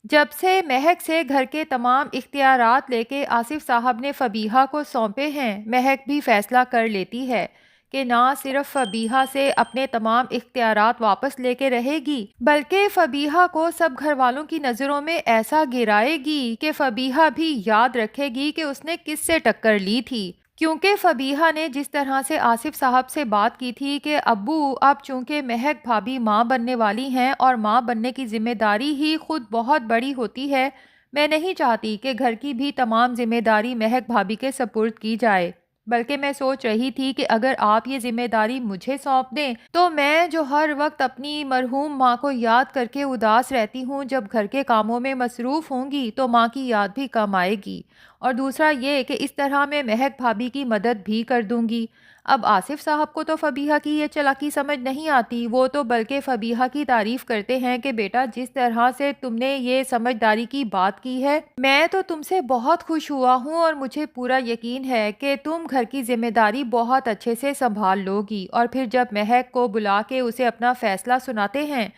جب سے مہک سے گھر کے تمام اختیارات لے کے آصف صاحب نے فبیہہ کو سونپے ہیں، مہک بھی فیصلہ کر لیتی ہے کہ نہ صرف فبیہہ سے اپنے تمام اختیارات واپس لے کے رہے گی، بلکہ فبیہہ کو سب گھر والوں کی نظروں میں ایسا گرائے گی کہ فبیہہ بھی یاد رکھے گی کہ اس نے کس سے ٹکر لی تھی۔ کیونکہ فبیہہ نے جس طرح سے آصف صاحب سے بات کی تھی کہ ابو اب چونکہ مہک بھابھی ماں بننے والی ہیں اور ماں بننے کی ذمہ داری ہی خود بہت بڑی ہوتی ہے، میں نہیں چاہتی کہ گھر کی بھی تمام ذمہ داری مہک بھابھی کے سپرد کی جائے، بلکہ میں سوچ رہی تھی کہ اگر آپ یہ ذمہ داری مجھے سونپ دیں تو میں جو ہر وقت اپنی مرحوم ماں کو یاد کر کے اداس رہتی ہوں، جب گھر کے کاموں میں مصروف ہوں گی تو ماں کی یاد بھی کم آئے گی، اور دوسرا یہ کہ اس طرح میں مہک بھابھی کی مدد بھی کر دوں گی۔ اب آصف صاحب کو تو فبیہہ کی یہ چلاکی سمجھ نہیں آتی، وہ تو بلکہ فبیہہ کی تعریف کرتے ہیں کہ بیٹا جس طرح سے تم نے یہ سمجھداری کی بات کی ہے، میں تو تم سے بہت خوش ہوا ہوں اور مجھے پورا یقین ہے کہ تم گھر کی ذمہ داری بہت اچھے سے سنبھال لو گی۔ اور پھر جب مہک کو بلا کے اسے اپنا فیصلہ سناتے ہیں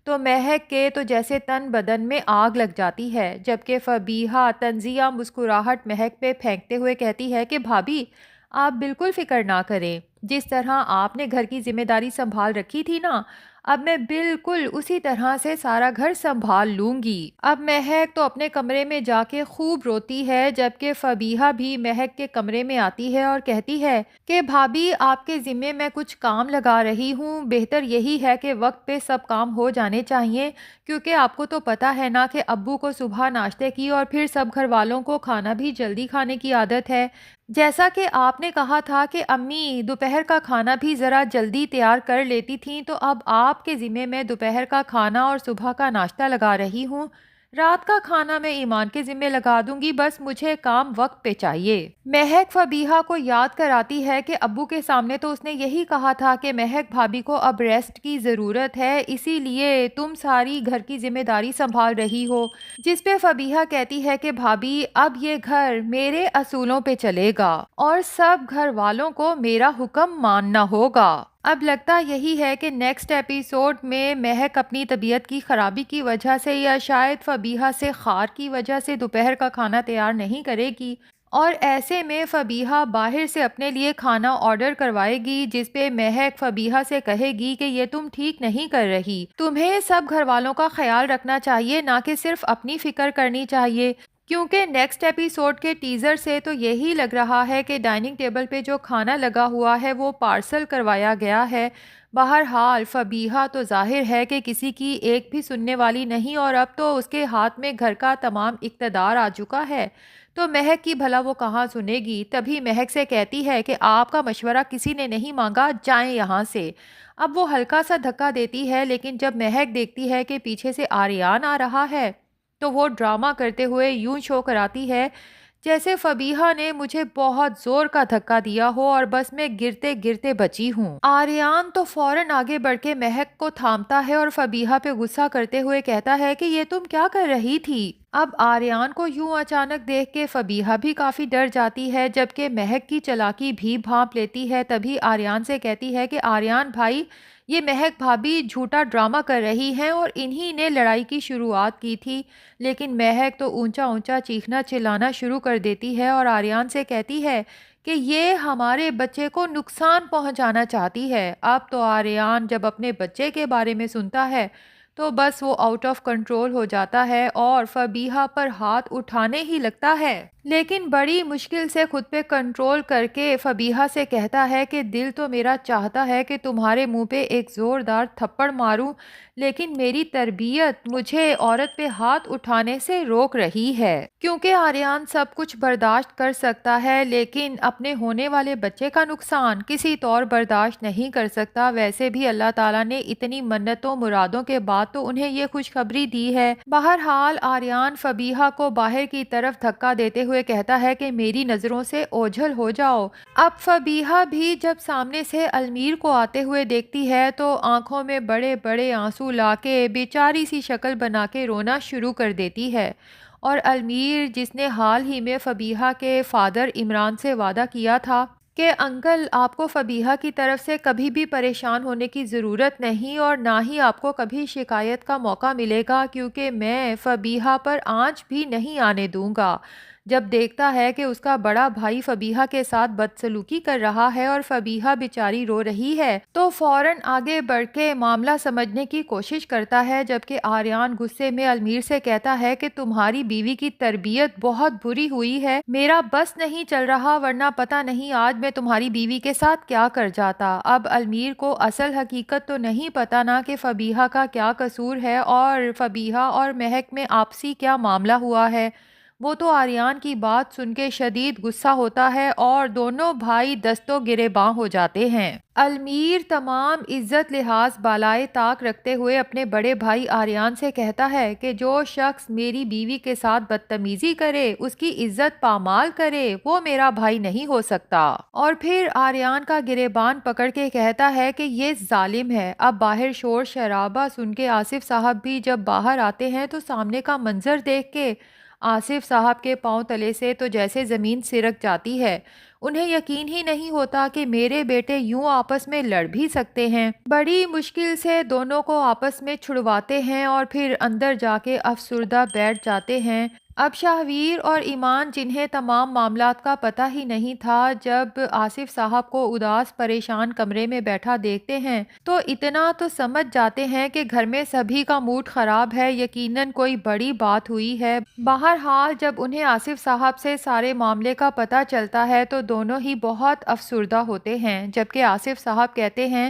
تو مہک کے تو جیسے تن بدن میں آگ لگ جاتی ہے، جبکہ فبیہہ طنزیہ مسکراہٹ مہک پہ پھینکتے ہوئے کہتی ہے کہ بھابھی آپ بالکل فکر نہ کریں، جس طرح آپ نے گھر کی ذمہ داری سنبھال رکھی تھی نا، اب میں بالکل اسی طرح سے سارا گھر سنبھال لوں گی۔ اب مہک تو اپنے کمرے میں جا کے خوب روتی ہے، جبکہ فبیہہ بھی مہک کے کمرے میں آتی ہے اور کہتی ہے کہ بھابھی آپ کے ذمے میں کچھ کام لگا رہی ہوں، بہتر یہی ہے کہ وقت پہ سب کام ہو جانے چاہیے، کیونکہ آپ کو تو پتہ ہے نا کہ ابو کو صبح ناشتے کی اور پھر سب گھر والوں کو کھانا بھی جلدی کھانے کی عادت ہے، جیسا کہ آپ نے کہا تھا کہ امی دوپہر کا کھانا بھی ذرا جلدی تیار کر لیتی تھیں، تو اب آپ کے ذمے میں دوپہر کا کھانا اور صبح کا ناشتہ لگا رہی ہوں، رات کا کھانا میں ایمان کے ذمے لگا دوں گی، بس مجھے کام وقت پہ چاہیے۔ مہک فبیہہ کو یاد کراتی ہے کہ ابو کے سامنے تو اس نے یہی کہا تھا کہ مہک بھابھی کو اب ریسٹ کی ضرورت ہے، اسی لیے تم ساری گھر کی ذمہ داری سنبھال رہی ہو، جس پہ فبیہہ کہتی ہے کہ بھابھی اب یہ گھر میرے اصولوں پہ چلے گا اور سب گھر والوں کو میرا حکم ماننا ہوگا۔ اب لگتا یہی ہے کہ نیکسٹ ایپیسوڈ میں مہک اپنی طبیعت کی خرابی کی وجہ سے یا شاید فبیہہ سے خار کی وجہ سے دوپہر کا کھانا تیار نہیں کرے گی، اور ایسے میں فبیہہ باہر سے اپنے لیے کھانا آرڈر کروائے گی، جس پہ مہک فبیہہ سے کہے گی کہ یہ تم ٹھیک نہیں کر رہی، تمہیں سب گھر والوں کا خیال رکھنا چاہیے، نہ کہ صرف اپنی فکر کرنی چاہیے، کیونکہ نیکسٹ ایپیسوڈ کے ٹیزر سے تو یہی لگ رہا ہے کہ ڈائننگ ٹیبل پہ جو کھانا لگا ہوا ہے وہ پارسل کروایا گیا ہے۔ بہرحال فبیہہ تو ظاہر ہے کہ کسی کی ایک بھی سننے والی نہیں، اور اب تو اس کے ہاتھ میں گھر کا تمام اقتدار آ چکا ہے، تو مہک کی بھلا وہ کہاں سنے گی۔ تبھی مہک سے کہتی ہے کہ آپ کا مشورہ کسی نے نہیں مانگا، جائیں یہاں سے۔ اب وہ ہلکا سا دھکا دیتی ہے، لیکن جب مہک دیکھتی ہے کہ پیچھے سے آریان آ رہا ہے تو وہ ڈرامہ کرتے ہوئے یوں شو کراتی ہے جیسے فبیہہ نے مجھے بہت زور کا دھکا دیا ہو اور بس میں گرتے گرتے بچی ہوں۔ آریان تو فوراً آگے بڑھ کے مہک کو تھامتا ہے اور فبیہہ پہ غصہ کرتے ہوئے کہتا ہے کہ یہ تم کیا کر رہی تھی؟ اب آریان کو یوں اچانک دیکھ کے فبیہہ بھی کافی ڈر جاتی ہے، جبکہ مہک کی چالاکی بھی بھانپ لیتی ہے۔ تبھی آریان سے کہتی ہے کہ آریان بھائی، یہ مہک بھابھی جھوٹا ڈرامہ کر رہی ہیں اور انہی نے لڑائی کی شروعات کی تھی۔ لیکن مہک تو اونچا اونچا چیخنا چلانا شروع کر دیتی ہے اور آریان سے کہتی ہے کہ یہ ہمارے بچے کو نقصان پہنچانا چاہتی ہے۔ اب تو آریان جب اپنے بچے کے بارے میں سنتا ہے تو بس وہ آؤٹ آف کنٹرول ہو جاتا ہے اور فبیہہ پر ہاتھ اٹھانے ہی لگتا ہے، لیکن بڑی مشکل سے خود پہ کنٹرول کر کے فبیہہ سے کہتا ہے کہ دل تو میرا چاہتا ہے کہ تمہارے منہ پہ ایک زوردار تھپڑ ماروں، لیکن میری تربیت مجھے عورت پہ ہاتھ اٹھانے سے روک رہی ہے، کیونکہ آریان سب کچھ برداشت کر سکتا ہے لیکن اپنے ہونے والے بچے کا نقصان کسی طور برداشت نہیں کر سکتا۔ ویسے بھی اللہ تعالیٰ نے اتنی منتوں مرادوں کے بعد تو انہیں یہ خوشخبری دی ہے۔ بہرحال آریان فبیہہ کو باہر کی طرف دھکا دیتے ہوئے کہتا ہے کہ میری نظروں سے اوجھل ہو جاؤ۔ اب فبیہہ بھی جب سامنے سے المیر کو آتے ہوئے دیکھتی ہے تو آنکھوں میں بڑے بڑے آنسو لا کے بیچاری سی شکل بنا کے رونا شروع کر دیتی ہے، اور المیر جس نے حال ہی میں فبیہہ کے فادر عمران سے وعدہ کیا تھا کہ انکل آپ کو فبیہہ کی طرف سے کبھی بھی پریشان ہونے کی ضرورت نہیں اور نہ ہی آپ کو کبھی شکایت کا موقع ملے گا، کیونکہ میں فبیہہ پر آنچ بھی نہیں آنے دوں گا۔ جب دیکھتا ہے کہ اس کا بڑا بھائی فبیہہ کے ساتھ بدسلوکی کر رہا ہے اور فبیہہ بیچاری رو رہی ہے تو فوراً آگے بڑھ کے معاملہ سمجھنے کی کوشش کرتا ہے، جبکہ آریان غصے میں المیر سے کہتا ہے کہ تمہاری بیوی کی تربیت بہت بری ہوئی ہے، میرا بس نہیں چل رہا، ورنہ پتہ نہیں آج میں تمہاری بیوی کے ساتھ کیا کر جاتا۔ اب المیر کو اصل حقیقت تو نہیں پتا نا کہ فبیہہ کا کیا قصور ہے اور فبیہہ اور مہک میں آپسی کیا معاملہ ہوا ہے۔ وہ تو آریان کی بات سن کے شدید غصہ ہوتا ہے اور دونوں بھائی دست و گریباں ہو جاتے ہیں۔ المیر تمام عزت لحاظ بالائے طاق رکھتے ہوئے اپنے بڑے بھائی آریان سے کہتا ہے کہ جو شخص میری بیوی کے ساتھ بدتمیزی کرے، اس کی عزت پامال کرے، وہ میرا بھائی نہیں ہو سکتا۔ اور پھر آریان کا گریبان پکڑ کے کہتا ہے کہ یہ ظالم ہے۔ اب باہر شور شرابہ سن کے آصف صاحب بھی جب باہر آتے ہیں تو سامنے کا منظر دیکھ کے آصف صاحب کے پاؤں تلے سے تو جیسے زمین سرک جاتی ہے۔ انہیں یقین ہی نہیں ہوتا کہ میرے بیٹے یوں آپس میں لڑ بھی سکتے ہیں۔ بڑی مشکل سے دونوں کو آپس میں چھڑواتے ہیں اور پھر اندر جا کے افسردہ بیٹھ جاتے ہیں۔ اب شاہویر اور ایمان، جنہیں تمام معاملات کا پتہ ہی نہیں تھا، جب آصف صاحب کو اداس پریشان کمرے میں بیٹھا دیکھتے ہیں تو اتنا تو سمجھ جاتے ہیں کہ گھر میں سبھی کا موڈ خراب ہے، یقیناً کوئی بڑی بات ہوئی ہے۔ بہرحال جب انہیں آصف صاحب سے سارے معاملے کا پتہ چلتا ہے تو دونوں ہی بہت افسردہ ہوتے ہیں، جبکہ آصف صاحب کہتے ہیں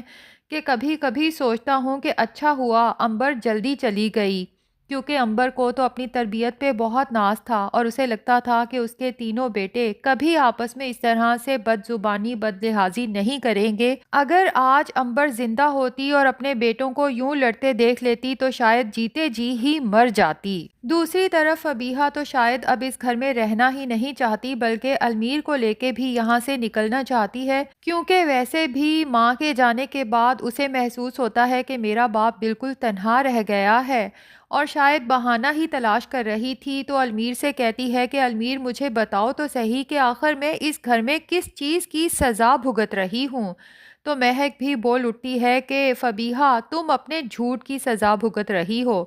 کہ کبھی کبھی سوچتا ہوں کہ اچھا ہوا امبر جلدی چلی گئی، کیونکہ امبر کو تو اپنی تربیت پہ بہت ناز تھا اور اسے لگتا تھا کہ اس کے تینوں بیٹے کبھی آپس میں اس طرح سے بد زبانی بد لحاظی نہیں کریں گے۔ اگر آج امبر زندہ ہوتی اور اپنے بیٹوں کو یوں لڑتے دیکھ لیتی تو شاید جیتے جی ہی مر جاتی۔ دوسری طرف فبیہہ تو شاید اب اس گھر میں رہنا ہی نہیں چاہتی، بلکہ المیر کو لے کے بھی یہاں سے نکلنا چاہتی ہے، کیونکہ ویسے بھی ماں کے جانے کے بعد اسے محسوس ہوتا ہے کہ میرا باپ بالکل تنہا رہ گیا ہے، اور شاید بہانہ ہی تلاش کر رہی تھی تو المیر سے کہتی ہے کہ المیر مجھے بتاؤ تو صحیح کہ آخر میں اس گھر میں کس چیز کی سزا بھگت رہی ہوں۔ تو مہک بھی بول اٹھتی ہے کہ فبیہہ تم اپنے جھوٹ کی سزا بھگت رہی ہو،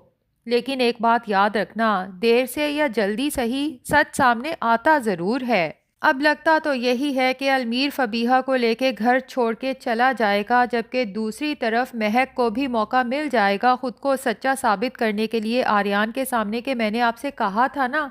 لیکن ایک بات یاد رکھنا، دیر سے یا جلدی صحیح سچ سامنے آتا ضرور ہے۔ اب لگتا تو یہی ہے کہ المیر فبیہہ کو لے کے گھر چھوڑ کے چلا جائے گا، جبکہ دوسری طرف مہک کو بھی موقع مل جائے گا خود کو سچا ثابت کرنے کے لیے آریان کے سامنے کہ میں نے آپ سے کہا تھا نا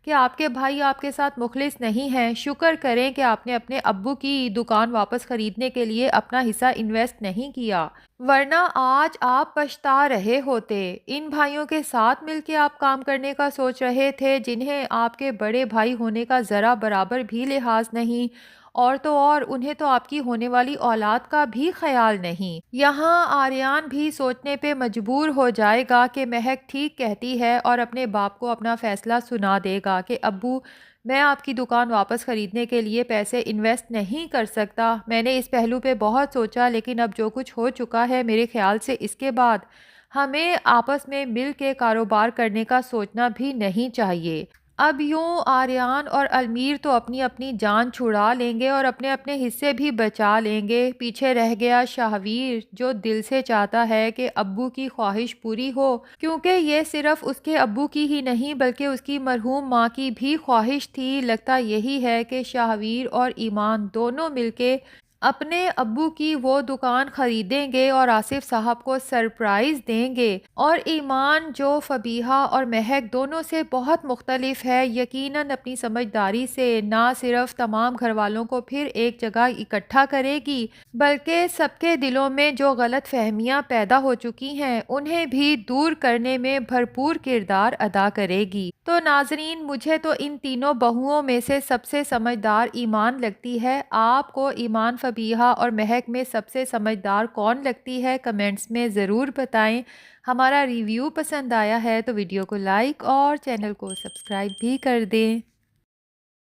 کہ آپ کے بھائی آپ کے ساتھ مخلص نہیں ہیں، شکر کریں کہ آپ نے اپنے ابو کی دکان واپس خریدنے کے لیے اپنا حصہ انویسٹ نہیں کیا، ورنہ آج آپ پچھتا رہے ہوتے۔ ان بھائیوں کے ساتھ مل کے آپ کام کرنے کا سوچ رہے تھے جنہیں آپ کے بڑے بھائی ہونے کا ذرا برابر بھی لحاظ نہیں، اور تو اور انہیں تو آپ کی ہونے والی اولاد کا بھی خیال نہیں۔ یہاں آریان بھی سوچنے پہ مجبور ہو جائے گا کہ مہک ٹھیک کہتی ہے اور اپنے باپ کو اپنا فیصلہ سنا دے گا کہ ابو، میں آپ کی دکان واپس خریدنے کے لیے پیسے انویسٹ نہیں کر سکتا، میں نے اس پہلو پہ بہت سوچا، لیکن اب جو کچھ ہو چکا ہے میرے خیال سے اس کے بعد ہمیں آپس میں مل کے کاروبار کرنے کا سوچنا بھی نہیں چاہیے۔ اب یوں آریان اور المیر تو اپنی اپنی جان چھڑا لیں گے اور اپنے اپنے حصے بھی بچا لیں گے، پیچھے رہ گیا شاہویر جو دل سے چاہتا ہے کہ ابو کی خواہش پوری ہو، کیونکہ یہ صرف اس کے ابو کی ہی نہیں بلکہ اس کی مرحوم ماں کی بھی خواہش تھی۔ لگتا یہی ہے کہ شاہویر اور ایمان دونوں مل کے اپنے ابو کی وہ دکان خریدیں گے اور آصف صاحب کو سرپرائز دیں گے، اور ایمان جو فبیہہ اور مہک دونوں سے بہت مختلف ہے، یقیناً اپنی سمجھداری سے نہ صرف تمام گھر والوں کو پھر ایک جگہ اکٹھا کرے گی بلکہ سب کے دلوں میں جو غلط فہمیاں پیدا ہو چکی ہیں انہیں بھی دور کرنے میں بھرپور کردار ادا کرے گی۔ تو ناظرین، مجھے تو ان تینوں بہوؤں میں سے سب سے سمجھدار ایمان لگتی ہے۔ آپ کو ایمان، فبیہہ اور مہک میں سب سے سمجھدار کون لگتی ہے؟ کمنٹس میں ضرور بتائیں۔ ہمارا ریویو پسند آیا ہے تو ویڈیو کو لائک اور چینل کو سبسکرائب بھی کر دیں۔